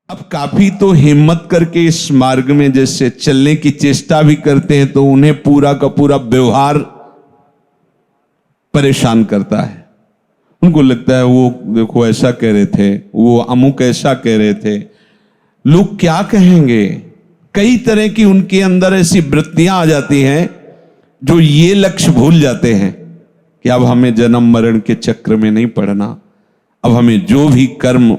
अब काफी तो हिम्मत करके इस मार्ग में जैसे चलने की चेष्टा भी करते हैं तो उन्हें पूरा का पूरा व्यवहार परेशान करता है। उनको लगता है वो देखो ऐसा कह रहे थे, वो अमुक ऐसा कह रहे थे, लोग क्या कहेंगे। कई तरह की उनके अंदर ऐसी वृत्तियां आ जाती हैं जो ये लक्ष्य भूल जाते हैं कि अब हमें जन्म मरण के चक्र में नहीं पड़ना। अब हमें जो भी कर्म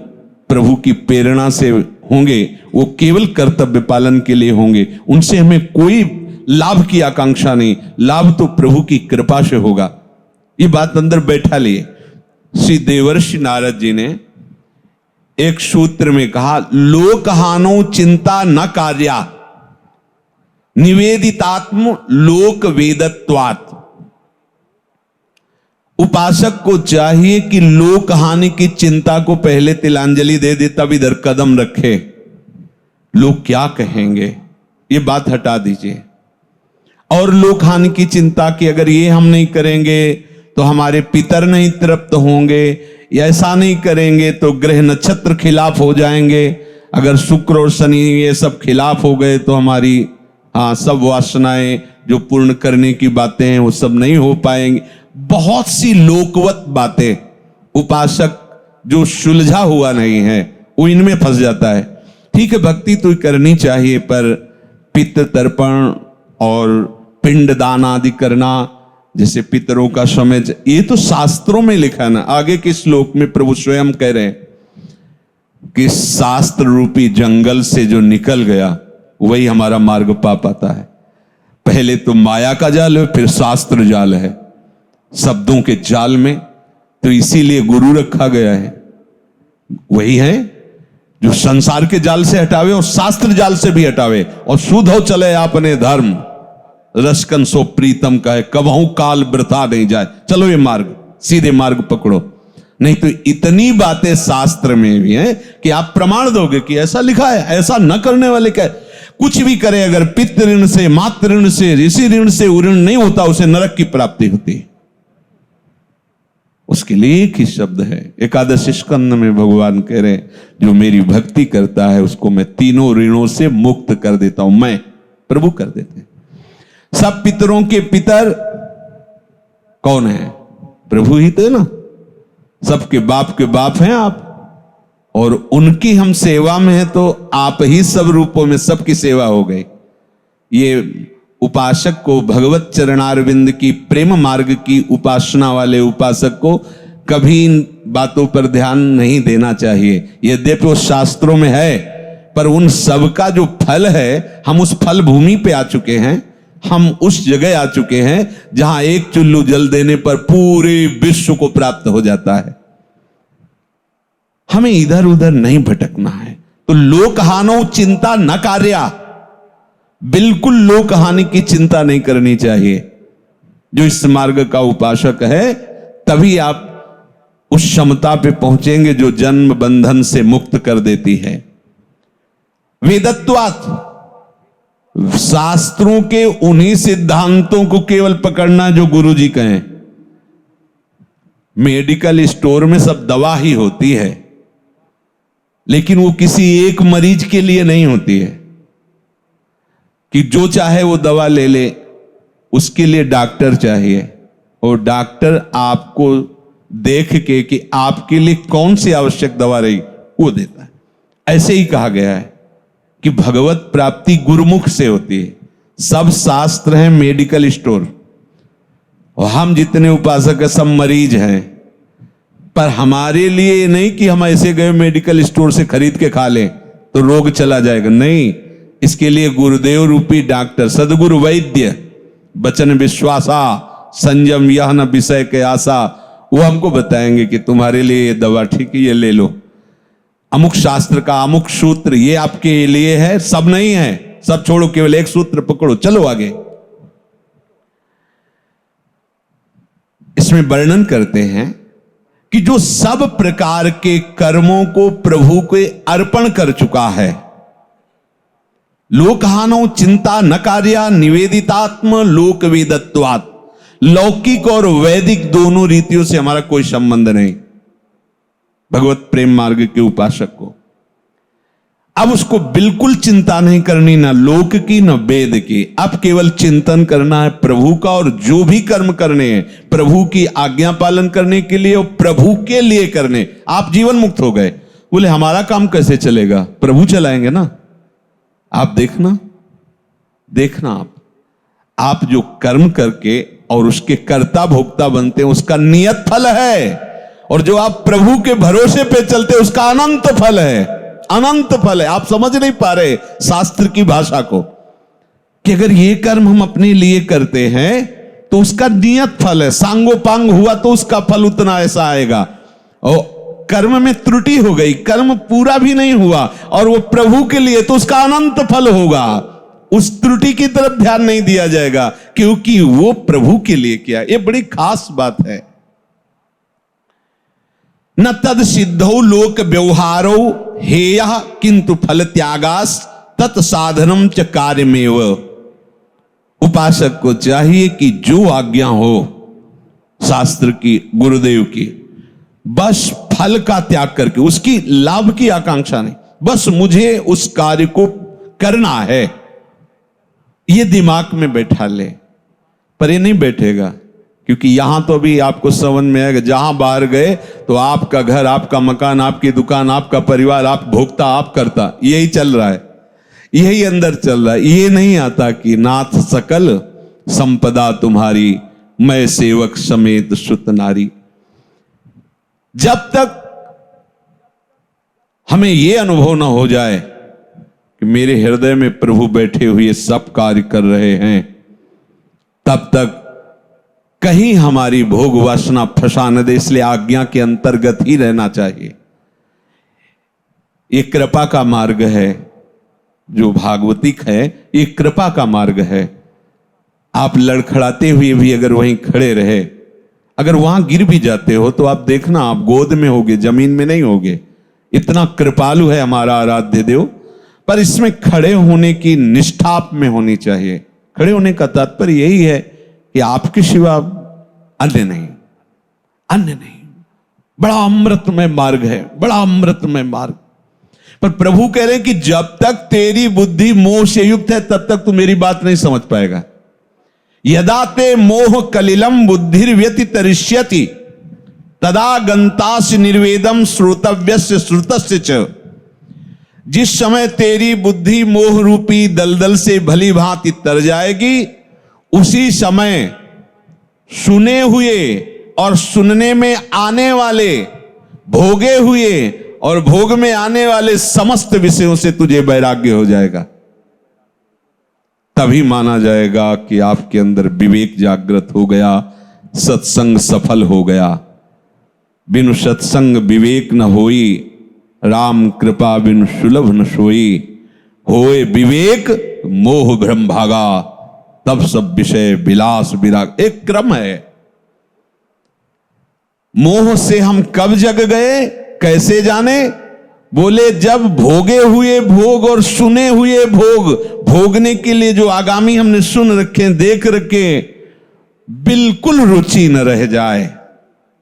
प्रभु की प्रेरणा से होंगे वो केवल कर्तव्य पालन के लिए होंगे, उनसे हमें कोई लाभ की आकांक्षा नहीं, लाभ तो प्रभु की कृपा से होगा। ये बात अंदर बैठा लिए। श्री देवर्षि नारद जी ने एक सूत्र में कहा, लोकहानो चिंता न कार्या निवेदितात्म लोक वेदत्वात्। उपासक को चाहिए कि लोक हानि की चिंता को पहले तिलांजलि दे दे, तब इधर कदम रखे। लोग क्या कहेंगे ये बात हटा दीजिए। और लोक हानि की चिंता की अगर ये हम नहीं करेंगे तो हमारे पितर नहीं तृप्त होंगे, या ऐसा नहीं करेंगे तो ग्रह नक्षत्र खिलाफ हो जाएंगे, अगर शुक्र और शनि ये सब खिलाफ हो गए तो हमारी सब वासनाएं जो पूर्ण करने की बातें हैं वो सब नहीं हो पाएंगे। बहुत सी लोकवत बातें उपासक जो सुलझा हुआ नहीं है वो इनमें फंस जाता है। ठीक है, भक्ति तो करनी चाहिए, पर पितृ तर्पण और पिंड दान आदि करना, जैसे पितरों का समय, ये तो शास्त्रों में लिखा है ना। आगे के श्लोक में प्रभु स्वयं कह रहे हैं कि शास्त्र रूपी जंगल से जो निकल गया वही हमारा मार्ग पा पाता है। पहले तो माया का जाल है, फिर शास्त्र जाल है, शब्दों के जाल में। तो इसीलिए गुरु रखा गया है, वही है जो संसार के जाल से हटावे और शास्त्र जाल से भी हटावे, और शुद्ध हो चले आपने धर्म रसकन सो प्रीतम का है, कबहू काल वृथा नहीं जाए। चलो ये मार्ग, सीधे मार्ग पकड़ो। नहीं तो इतनी बातें शास्त्र में भी हैं कि आप प्रमाण दोगे कि ऐसा लिखा है, ऐसा न करने वाले क्या। कुछ भी करे, अगर पितृ ऋण से, मातृ ऋण से, ऋषि ऋण से ऋण नहीं होता, उसे नरक की प्राप्ति होती है। उसके लिए एक ही शब्द है। एकादश स्कंद में भगवान कह रहे हैं, जो मेरी भक्ति करता है उसको मैं तीनों ऋणों से मुक्त कर देता हूं। मैं प्रभु कर देते हैं। सब पितरों के पितर कौन है? प्रभु ही तो ना। सबके बाप के बाप हैं आप, और उनकी हम सेवा में है तो आप ही सब रूपों में सबकी सेवा हो गई। ये उपासक को भगवत चरणारविंद की प्रेम मार्ग की उपासना वाले उपासक को कभी इन बातों पर ध्यान नहीं देना चाहिए। यद्यपि वो शास्त्रों में है, पर उन सब का जो फल है, हम उस फल भूमि पे आ चुके हैं। हम उस जगह आ चुके हैं जहां एक चुल्लू जल देने पर पूरे विश्व को प्राप्त हो जाता है। हमें इधर उधर नहीं भटकना है। तो लोकहानो चिंता न कार्या, बिल्कुल लोक हानि की चिंता नहीं करनी चाहिए। जो इस मार्ग का उपासक है तभी आप उस क्षमता पे पहुंचेंगे जो जन्म बंधन से मुक्त कर देती है। वेदत्वात्, शास्त्रों के उन्हीं सिद्धांतों को केवल पकड़ना जो गुरु जी कहें। मेडिकल स्टोर में सब दवा ही होती है, लेकिन वो किसी एक मरीज के लिए नहीं होती है कि जो चाहे वो दवा ले ले। उसके लिए डॉक्टर चाहिए, और डॉक्टर आपको देख के कि आपके लिए कौन सी आवश्यक दवा रही वो देता है। ऐसे ही कहा गया है कि भगवत प्राप्ति गुरुमुख से होती है। सब शास्त्र हैं मेडिकल स्टोर, और हम जितने उपासक हैं सब मरीज हैं। पर हमारे लिए नहीं कि हम ऐसे गए मेडिकल स्टोर से खरीद के खा लें तो रोग चला जाएगा, नहीं। इसके लिए गुरुदेव रूपी डॉक्टर, सदगुरु वैद्य, बचन विश्वासा संयम यह न विषय के आशा, वो हमको बताएंगे कि तुम्हारे लिए ये दवा ठीक है, ये ले लो। अमुक शास्त्र का अमुक सूत्र ये आपके लिए है, सब नहीं है, सब छोड़ो, केवल एक सूत्र पकड़ो, चलो आगे। इसमें वर्णन करते हैं कि जो सब प्रकार के कर्मों को प्रभु के अर्पण कर चुका है, लोकहानो चिंता न कार्या निवेदितात्म लोक वेदत्वात्, लौकिक और वैदिक दोनों रीतियों से हमारा कोई संबंध नहीं। भगवत प्रेम मार्ग के उपासक को अब उसको बिल्कुल चिंता नहीं करनी, ना लोक की ना वेद की। अब केवल चिंतन करना है प्रभु का, और जो भी कर्म करने हैं प्रभु की आज्ञा पालन करने के लिए और प्रभु के लिए करने। आप जीवन मुक्त हो गए। बोले हमारा काम कैसे चलेगा? प्रभु चलाएंगे ना। आप देखना आप जो कर्म करके और उसके कर्ता भोक्ता बनते हैं उसका नियत फल है, और जो आप प्रभु के भरोसे पे चलते हैं उसका अनंत फल है। अनंत फल है। आप समझ नहीं पा रहे शास्त्र की भाषा को, कि अगर ये कर्म हम अपने लिए करते हैं तो उसका नियत फल है। सांगोपांग हुआ तो उसका फल उतना ऐसा आएगा, और कर्म में त्रुटि हो गई, कर्म पूरा भी नहीं हुआ और वो प्रभु के लिए, तो उसका अनंत फल होगा। उस त्रुटि की तरफ ध्यान नहीं दिया जाएगा, क्योंकि वो प्रभु के लिए किया। ये बड़ी खास बात है। न तद सिद्धौ लोक व्यवहारो हेय किंतु फल त्यागास तत्साधनम च कार्यमेव। उपासक को चाहिए कि जो आज्ञा हो शास्त्र की, गुरुदेव की, बस फल का त्याग करके, उसकी लाभ की आकांक्षा नहीं, बस मुझे उस कार्य को करना है, ये दिमाग में बैठा ले। पर ये नहीं बैठेगा, क्योंकि यहां तो अभी आपको समझ में आएगा, जहां बाहर गए तो आपका घर, आपका मकान, आपकी दुकान, आपका परिवार, आप भोगता, आप करता, यही चल रहा है, यही अंदर चल रहा है। ये नहीं आता कि नाथ सकल संपदा तुम्हारी, मैं सेवक समेत सुत नारी। जब तक हमें यह अनुभव ना हो जाए कि मेरे हृदय में प्रभु बैठे हुए सब कार्य कर रहे हैं, तब तक कहीं हमारी भोग वासना फंसा न दे। इसलिए आज्ञा के अंतर्गत ही रहना चाहिए। ये कृपा का मार्ग है, जो भागवतिक है, ये कृपा का मार्ग है। आप लड़खड़ाते हुए भी अगर वहीं खड़े रहे, अगर वहां गिर भी जाते हो तो आप देखना, आप गोद में होगे, जमीन में नहीं होगे। इतना कृपालु है हमारा आराध्य देव। पर इसमें खड़े होने की निष्ठा आप में होनी चाहिए। खड़े होने का तात्पर्य यही है कि आपके सिवा अन्य नहीं। बड़ा अमृतमय मार्ग है, बड़ा अमृतमय मार्ग। पर प्रभु कह रहे हैं कि जब तक तेरी बुद्धि मोह से युक्त है तब तक तू मेरी बात नहीं समझ पाएगा। यदा ते मोह कलिलम बुद्धिर्व्यतितरिष्यति तदा गंतास निर्वेदम श्रोतव्यस्य श्रुतस्य च। जिस समय तेरी बुद्धि मोह रूपी दलदल से भली भांति तर जाएगी, उसी समय सुने हुए और सुनने में आने वाले, भोगे हुए और भोग में आने वाले समस्त विषयों से तुझे वैराग्य हो जाएगा। तभी माना जाएगा कि आपके अंदर विवेक जागृत हो गया, सत्संग सफल हो गया। बिनु सत्संग विवेक न होई, राम कृपा बिनु सुलभ न सोई। होए विवेक मोह भ्रम भागा, तब सब विषय विलास विराग। एक क्रम है। मोह से हम कब जग गए, कैसे जाने? बोले जब भोगे हुए भोग और सुने हुए भोग, भोगने के लिए जो आगामी हमने सुन रखे, देख रखे, बिल्कुल रुचि न रह जाए,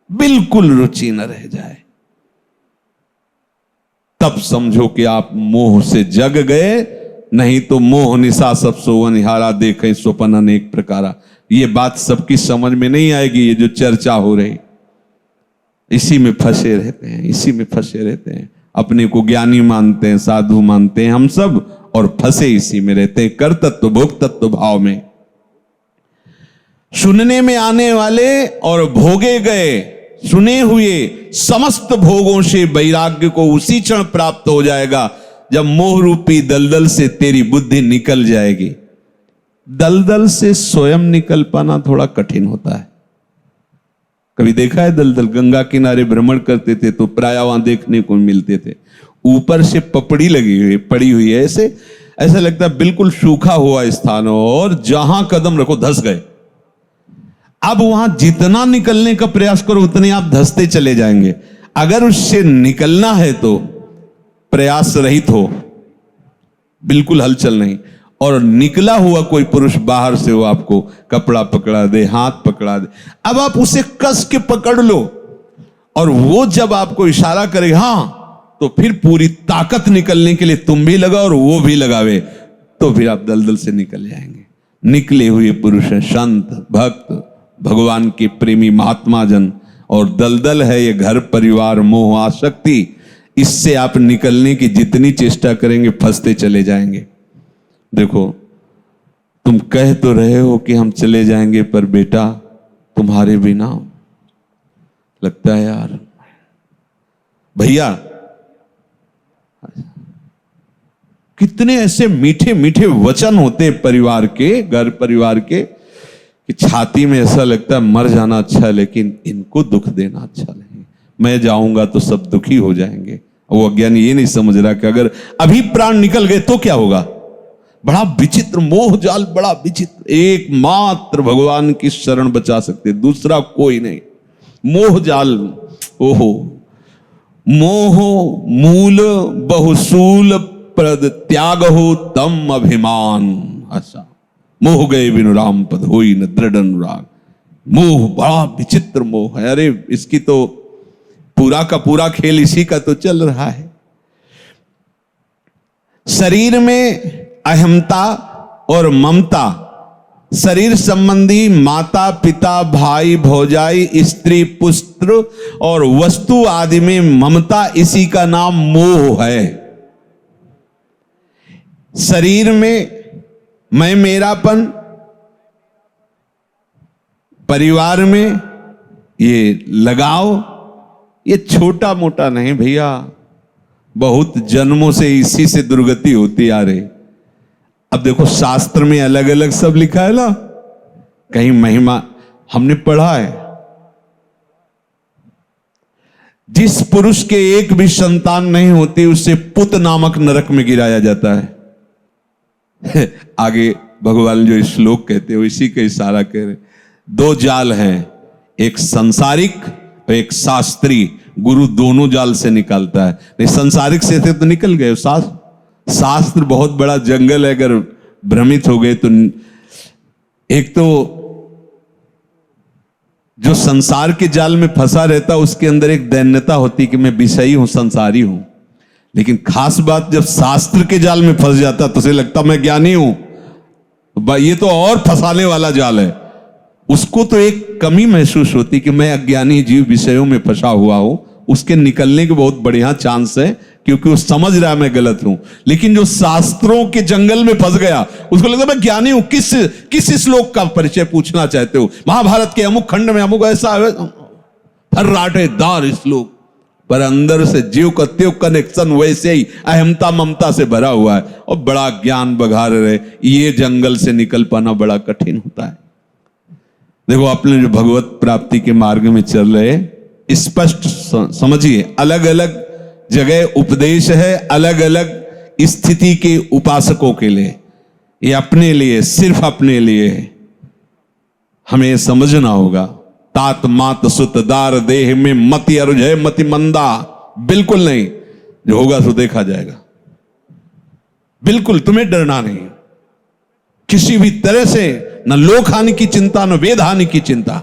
बिल्कुल रुचि न रह जाए, तब समझो कि आप मोह से जग गए। नहीं तो मोह निशा सब सोवन हारा, देखे स्वपन अनेक प्रकारा। ये बात सबकी समझ में नहीं आएगी। ये जो चर्चा हो रही, इसी में फंसे रहते हैं, इसी में फंसे रहते हैं। अपने को ज्ञानी मानते हैं, साधु मानते हैं हम सब, और फंसे इसी में रहते हैं, कर तत्व भोग तत्व भाव में। सुनने में आने वाले और भोगे गए, सुने हुए समस्त भोगों से वैराग्य को उसी क्षण प्राप्त हो जाएगा जब मोह रूपी दलदल से तेरी बुद्धि निकल जाएगी। दलदल से स्वयं निकल पाना थोड़ा कठिन होता है। कभी देखा है दलदल? गंगा किनारे भ्रमण करते थे तो प्राय वहां देखने को मिलते थे। ऊपर से पपड़ी लगी हुई, पड़ी हुई है, ऐसा लगता है बिल्कुल सूखा हुआ स्थान हो, और जहां कदम रखो धंस गए। अब वहां जितना निकलने का प्रयास करो उतने आप धंसते चले जाएंगे। अगर उससे निकलना है तो प्रयास रहित हो, बिल्कुल हलचल नहीं, और निकला हुआ कोई पुरुष बाहर से वो आपको कपड़ा पकड़ा दे, हाथ पकड़ा दे, अब आप उसे कस के पकड़ लो, और वो जब आपको इशारा करे हाँ, तो फिर पूरी ताकत निकलने के लिए तुम भी लगाओ और वो भी लगावे, तो फिर आप दलदल से निकल जाएंगे। निकले हुए पुरुष है संत, भक्त, भगवान के प्रेमी महात्मा जन, और दलदल है ये घर परिवार मोह आसक्ति। इससे आप निकलने की जितनी चेष्टा करेंगे फंसते चले जाएंगे। देखो, तुम कह तो रहे हो कि हम चले जाएंगे, पर बेटा तुम्हारे बिना लगता है यार भैया। कितने ऐसे मीठे मीठे वचन होते परिवार के, घर परिवार के, कि छाती में ऐसा लगता है मर जाना अच्छा है, लेकिन इनको दुख देना अच्छा नहीं। मैं जाऊंगा तो सब दुखी हो जाएंगे। वो अज्ञानी ये नहीं समझ रहा कि अगर अभी प्राण निकल गए तो क्या होगा। बड़ा विचित्र मोह जाल, बड़ा विचित्र। एकमात्र भगवान की शरण बचा सकते, दूसरा कोई नहीं। मोह जाल, ओहो, मोह मूल बहुसूल प्रद त्याग हो तम अभिमान। ऐसा मोह गए बिनु राम पद होई न दृढ़ अनुराग। मोह बड़ा विचित्र मोह है। अरे इसकी तो पूरा का पूरा खेल इसी का तो चल रहा है। शरीर में अहमता और ममता, शरीर संबंधी माता पिता भाई भौजाई स्त्री पुत्र और वस्तु आदि में ममता, इसी का नाम मोह है। शरीर में मैं मेरापन, परिवार में ये लगाव, ये छोटा मोटा नहीं भैया, बहुत जन्मों से इसी से दुर्गति होती आ रही। अब देखो शास्त्र में अलग अलग सब लिखा है ना, कहीं महिमा हमने पढ़ा है। जिस पुरुष के एक भी संतान नहीं होती उसे पुत नामक नरक में गिराया जाता है। आगे भगवान जो श्लोक कहते हो इसी का इशारा कर रहे। दो जाल हैं, एक सांसारिक और एक शास्त्री। गुरु दोनों जाल से निकालता है। नहीं, सांसारिक से थे तो निकल गए। शास्त्र बहुत बड़ा जंगल है, अगर भ्रमित हो गए तो एक तो जो संसार के जाल में फंसा रहता उसके अंदर एक दैन्यता होती कि मैं विषयी हूं, संसारी हूं। लेकिन खास बात जब शास्त्र के जाल में फंस जाता तो उसे लगता मैं ज्ञानी हूं। ये तो और फंसाने वाला जाल है। उसको तो एक कमी महसूस होती कि मैं अज्ञानी जीव विषयों में फंसा हुआ हूं। उसके निकलने के बहुत बढ़िया चांस है, क्योंकि वो समझ रहा है मैं गलत हूं। लेकिन जो शास्त्रों के जंगल में फंस गया उसको लगता मैं ज्ञानी हूं। किस श्लोक का परिचय पूछना चाहते हो? महाभारत के अमुक खंड में अमुक ऐसा फर्राटेदार श्लोक, पर अंदर से जीव का त्यों कनेक्शन वैसे ही अहमता ममता से भरा हुआ है और बड़ा ज्ञान बघार रहे। ये जंगल से निकल पाना बड़ा कठिन होता है। देखो, अपने जो भगवत प्राप्ति के मार्ग में चल रहे, स्पष्ट समझिए, अलग अलग जगह उपदेश है, अलग अलग स्थिति के उपासकों के लिए। ये अपने लिए, सिर्फ अपने लिए है। हमें समझना होगा। तात मात सुत दार देह में मति अरुझय मति मंदा। बिल्कुल नहीं, जो होगा सो देखा जाएगा। बिल्कुल तुम्हें डरना नहीं किसी भी तरह से, न लोक हानि की चिंता न वेद हानि की चिंता।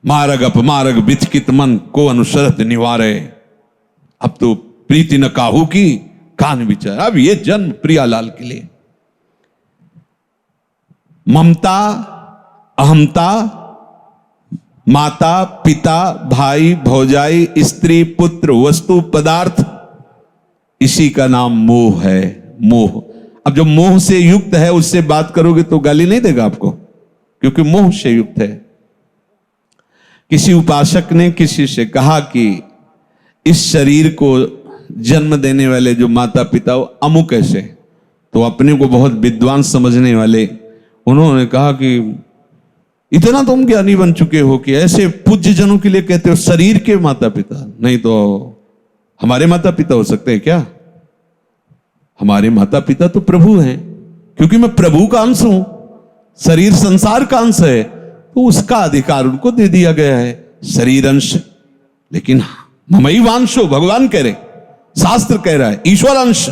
मारग अपमारग विचकित मन को अनुसरत निवारे। अब तो प्रीति न काहू की कान विचार। अब ये जन्म प्रियालाल के लिए। ममता, अहमता, माता पिता भाई भौजाई स्त्री पुत्र वस्तु पदार्थ, इसी का नाम मोह है। मोह। अब जो मोह से युक्त है उससे बात करोगे तो गाली नहीं देगा आपको, क्योंकि मोह से युक्त है। किसी उपासक ने किसी से कहा कि इस शरीर को जन्म देने वाले जो माता पिता वो अमुक ऐसे, तो अपने को बहुत विद्वान समझने वाले उन्होंने कहा कि इतना तुम ज्ञानी बन चुके हो कि ऐसे पूज्य जनों के लिए कहते हो शरीर के माता पिता, नहीं तो हमारे माता पिता हो सकते हैं क्या? हमारे माता पिता तो प्रभु हैं, क्योंकि मैं प्रभु का अंश हूं। शरीर संसार का अंश है, तो उसका अधिकार उनको दे दिया गया है, शरीर अंश। लेकिन ममई वांशो, भगवान कह रहे, शास्त्र कह रहा है ईश्वर अंश।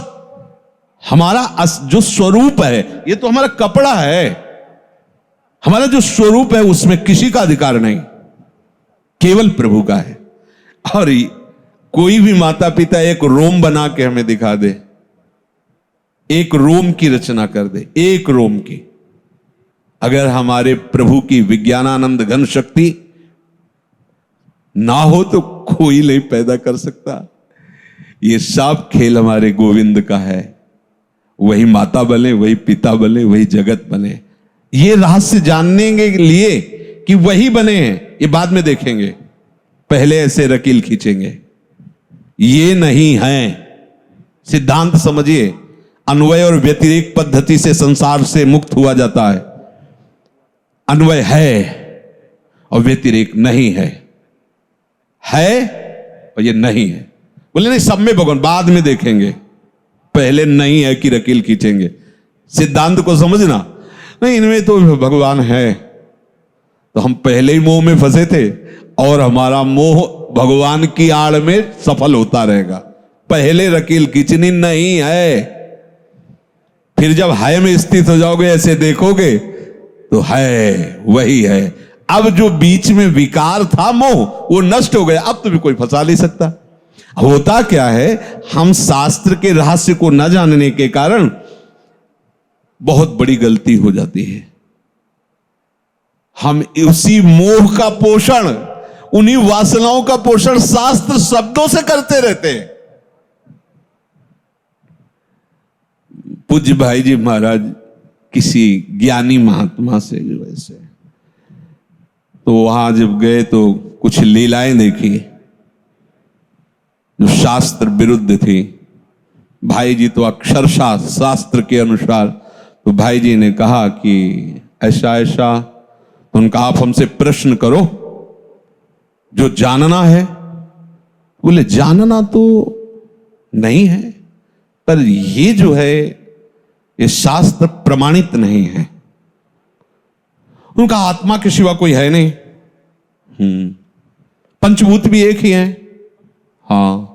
हमारा जो स्वरूप है ये तो हमारा कपड़ा है। हमारा जो स्वरूप है उसमें किसी का अधिकार नहीं, केवल प्रभु का है। और कोई भी माता पिता एक रोम बना के हमें दिखा दे, एक रोम की रचना कर दे, एक रोम की, अगर हमारे प्रभु की विज्ञानानंद घन शक्ति ना हो तो कोई नहीं पैदा कर सकता। ये सब खेल हमारे गोविंद का है। वही माता बने, वही पिता बने, वही जगत बने। ये रहस्य जानने के लिए कि वही बने हैं, ये बाद में देखेंगे, पहले ऐसे रकील खींचेंगे। ये नहीं है, सिद्धांत समझिए। अन्वय और व्यतिरेक पद्धति से संसार से मुक्त हुआ जाता है। अन्वय है और व्यतिरेक नहीं है, है और ये नहीं है। बोले नहीं सब में भगवान, बाद में देखेंगे, पहले नहीं है कि रकील खींचेंगे। सिद्धांत को समझना, नहीं इनमें तो भगवान है, तो हम पहले ही मोह में फंसे थे और हमारा मोह भगवान की आड़ में सफल होता रहेगा। पहले रकील खींचनी नहीं है, फिर जब है में स्थित हो जाओगे, ऐसे देखोगे तो है, वही है। अब जो बीच में विकार था मोह, वो नष्ट हो गया, अब तो भी कोई फंसा नहीं सकता। होता क्या है, हम शास्त्र के रहस्य को न जानने के कारण बहुत बड़ी गलती हो जाती है। हम उसी मोह का पोषण, उन्हीं वासनाओं का पोषण शास्त्र शब्दों से करते रहते हैं। पूज्य भाई जी महाराज किसी ज्ञानी महात्मा से जो ऐसे, तो वहां जब गए तो कुछ लीलाएं देखी जो शास्त्र विरुद्ध थी। भाई जी तो अक्षरशः शास्त्र के अनुसार, तो भाई जी ने कहा कि ऐसा ऐसा, तो उनका आप हमसे प्रश्न करो जो जानना है। बोले जानना तो नहीं है, पर ये जो है ये शास्त्र प्रमाणित नहीं है। उनका आत्मा के सिवा कोई है नहीं, पंचभूत भी एक ही है। हाँ,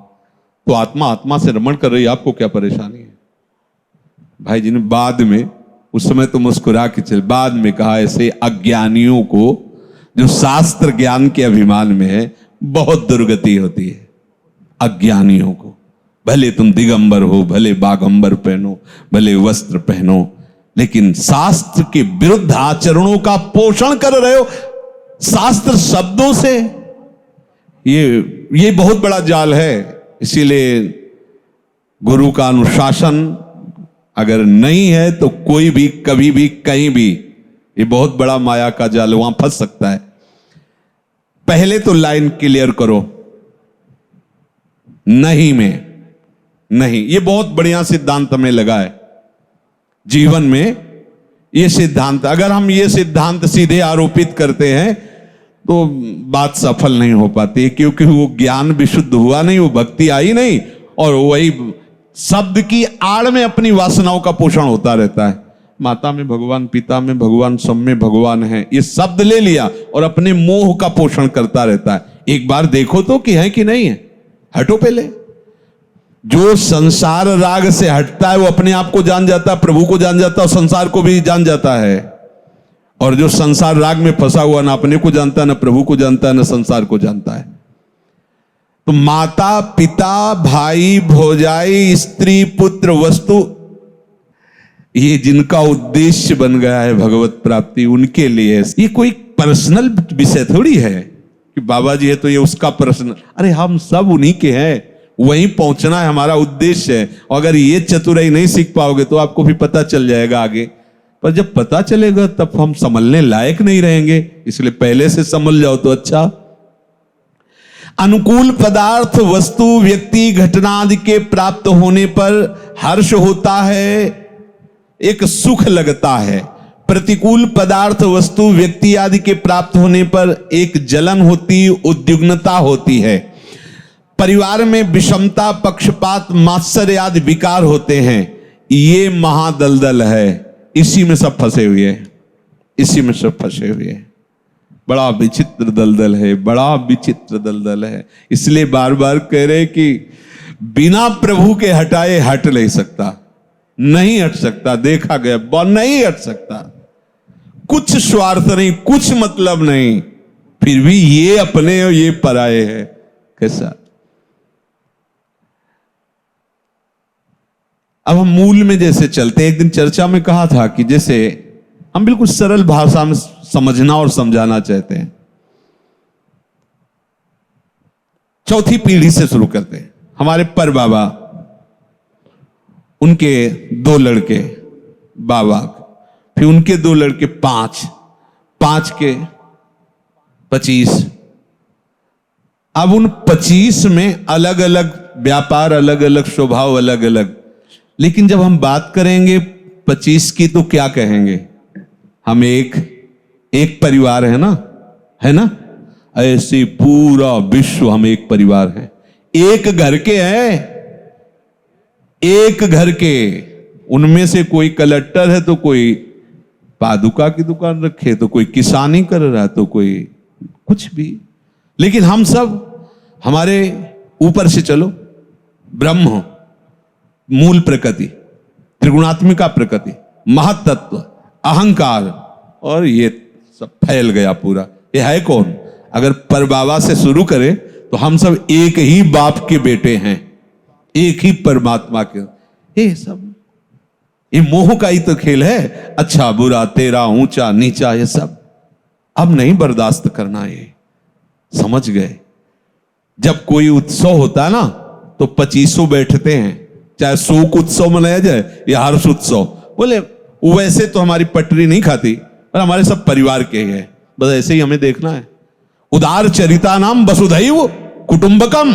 तो आत्मा आत्मा से रमण कर रही है, आपको क्या परेशानी है? भाई जी ने बाद में, उस समय तो मुस्कुरा के चल, बाद में कहा ऐसे अज्ञानियों को जो शास्त्र ज्ञान के अभिमान में है बहुत दुर्गति होती है। अज्ञानियों को, भले तुम दिगंबर हो, भले बागंबर पहनो, भले वस्त्र पहनो, लेकिन शास्त्र के विरुद्ध आचरणों का पोषण कर रहे हो शास्त्र शब्दों से, ये बहुत बड़ा जाल है। इसीलिए गुरु का अनुशासन अगर नहीं है तो कोई भी कभी भी कहीं भी, ये बहुत बड़ा माया का जाल, वहां फंस सकता है। पहले तो लाइन क्लियर करो, नहीं में नहीं। ये बहुत बढ़िया सिद्धांत हमें लगा है जीवन में। ये सिद्धांत, अगर हम ये सिद्धांत सीधे आरोपित करते हैं तो बात सफल नहीं हो पाती, क्योंकि वो ज्ञान विशुद्ध हुआ नहीं, वो भक्ति आई नहीं, और वही शब्द की आड़ में अपनी वासनाओं का पोषण होता रहता है। माता में भगवान, पिता में भगवान, सब में भगवान है, ये शब्द ले लिया और अपने मोह का पोषण करता रहता है। एक बार देखो तो कि है कि नहीं है, हटो पहले। जो संसार राग से हटता है वो अपने आप को जान जाता है, प्रभु को जान जाता है, और संसार को भी जान जाता है। और जो संसार राग में फंसा हुआ, ना अपने को जानता है, ना प्रभु को जानता है, ना संसार को जानता है। तो माता पिता भाई भौजाई स्त्री पुत्र वस्तु, ये जिनका उद्देश्य बन गया है भगवत प्राप्ति, उनके लिए ये कोई पर्सनल विषय थोड़ी है कि बाबा जी है तो ये उसका पर्सनल। अरे हम सब उन्हीं के हैं, वहीं पहुंचना है हमारा उद्देश्य है। और अगर ये चतुराई नहीं सीख पाओगे तो आपको भी पता चल जाएगा आगे, पर जब पता चलेगा तब हम संभलने लायक नहीं रहेंगे। इसलिए पहले से संभल जाओ तो अच्छा। अनुकूल पदार्थ वस्तु व्यक्ति घटना आदि के प्राप्त होने पर हर्ष होता है, एक सुख लगता है। प्रतिकूल पदार्थ वस्तु व्यक्ति आदि के प्राप्त होने पर एक जलन होती, उद्विग्नता होती है। परिवार में विषमता, पक्षपात, मात्सर्य आदि विकार होते हैं। ये महादलदल है, इसी में सब फंसे हुए हैं, इसी में सब फंसे हुए हैं। बड़ा विचित्र दलदल है, बड़ा विचित्र दलदल है। इसलिए बार बार कह रहे कि बिना प्रभु के हटाए हट नहीं सकता, नहीं हट सकता, देखा गया नहीं हट सकता। कुछ स्वार्थ नहीं, कुछ मतलब नहीं, फिर भी ये अपने और ये पराये है। कैसा अब हम मूल में जैसे चलते हैं, एक दिन चर्चा में कहा था कि जैसे हम बिल्कुल सरल भाषा में समझना और समझाना चाहते हैं। चौथी पीढ़ी से शुरू करते हैं। हमारे पर बाबा, उनके 2 लड़के बाबा, फिर उनके 2 लड़के 5, 5 के 25। अब उन 25 में अलग अलग व्यापार, अलग अलग स्वभाव, अलग अलग। लेकिन जब हम बात करेंगे 25 की तो क्या कहेंगे? हम एक परिवार है ना, है ना? ऐसे पूरा विश्व हम एक परिवार है, एक घर के हैं, एक घर के। उनमें से कोई कलेक्टर है तो कोई पादुका की दुकान रखे, तो कोई किसानी कर रहा है, तो कोई कुछ भी। लेकिन हम सब, हमारे ऊपर से चलो, ब्रह्म, मूल प्रकृति, त्रिगुणात्मिका प्रकृति, महत्त्व, अहंकार, और ये सब फैल गया पूरा। ये है कौन? अगर परबाबा से शुरू करें तो हम सब एक ही बाप के बेटे हैं, एक ही परमात्मा के। ये सब, ये मोह का ही तो खेल है। अच्छा बुरा, तेरा ऊंचा नीचा, ये सब अब नहीं बर्दाश्त करना। ये समझ गए? जब कोई उत्सव होता है ना तो 2500 बैठते हैं, चाहे शोक उत्सव मनाया जाए या हर्ष उत्सव। बोले वैसे तो हमारी पटरी नहीं खाती, पर हमारे सब परिवार के हैं, बस ऐसे ही हमें देखना है। उदार चरिता नाम वसुधैव कुटुंबकम,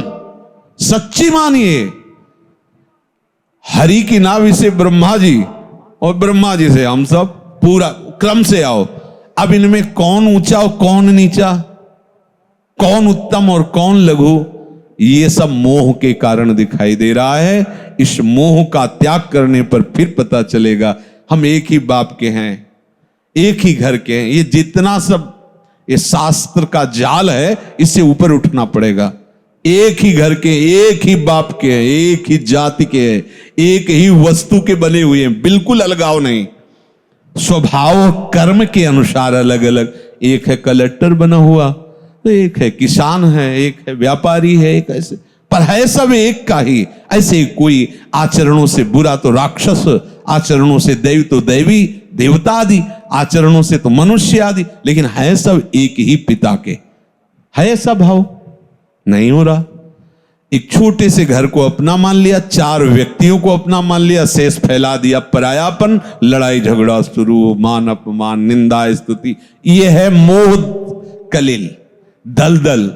सच्ची मानिए। हरि की नाभि से ब्रह्मा जी, और ब्रह्मा जी से हम सब, पूरा क्रम से आओ। अब इनमें कौन ऊंचा और कौन नीचा, कौन उत्तम और कौन लघु, ये सब मोह के कारण दिखाई दे रहा है। इस मोह का त्याग करने पर फिर पता चलेगा हम एक ही बाप के हैं, एक ही घर के हैं। ये जितना सब ये शास्त्र का जाल है, इससे ऊपर उठना पड़ेगा। एक ही घर के, एक ही बाप के हैं, एक ही जाति के हैं, एक ही वस्तु के बने हुए हैं, बिल्कुल अलगाव नहीं। स्वभाव कर्म के अनुसार अलग अलग। एक है कलेक्टर बना हुआ, तो एक है किसान है, एक है व्यापारी है, एक ऐसे, पर है सब एक का ही। ऐसे कोई आचरणों से बुरा तो राक्षस, आचरणों से दैव तो दैवी देवता आदि, आचरणों से तो मनुष्य आदि, लेकिन है सब एक ही पिता के। है ऐसा भाव? नहीं हो रहा। एक छोटे से घर को अपना मान लिया, 4 व्यक्तियों को अपना मान लिया, शेष फैला दिया परायापन, लड़ाई झगड़ा शुरू, मान अपमान, निंदा स्तुति। यह है मोह कलिल, दलदल,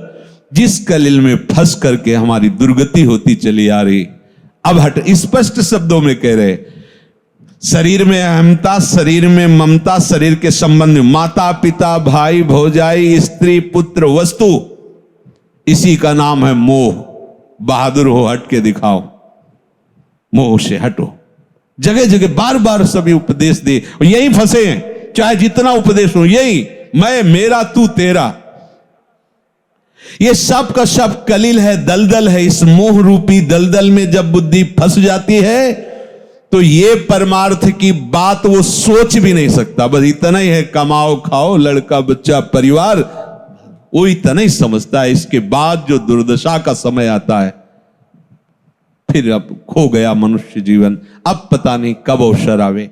जिस कलिल में फंस करके हमारी दुर्गति होती चली आ रही। अब हट, स्पष्ट शब्दों में कह रहे, शरीर में अहमता, शरीर में ममता, शरीर के संबंध में माता पिता भाई भौजाई स्त्री पुत्र वस्तु, इसी का नाम है मोह। बहादुर हो, हट के दिखाओ, मोह से हटो। जगह जगह बार बार सभी उपदेश दे, यही फंसे हैं, चाहे जितना उपदेश हो, यही मैं मेरा तू तेरा। ये सब का सब कलिल है, दलदल है। इस मोह रूपी दलदल में जब बुद्धि फंस जाती है तो ये परमार्थ की बात वो सोच भी नहीं सकता। बस इतना ही है, कमाओ खाओ, लड़का बच्चा परिवार, वो इतना ही समझता है। इसके बाद जो दुर्दशा का समय आता है, फिर अब खो गया मनुष्य जीवन। अब पता नहीं कब अवसर आवे।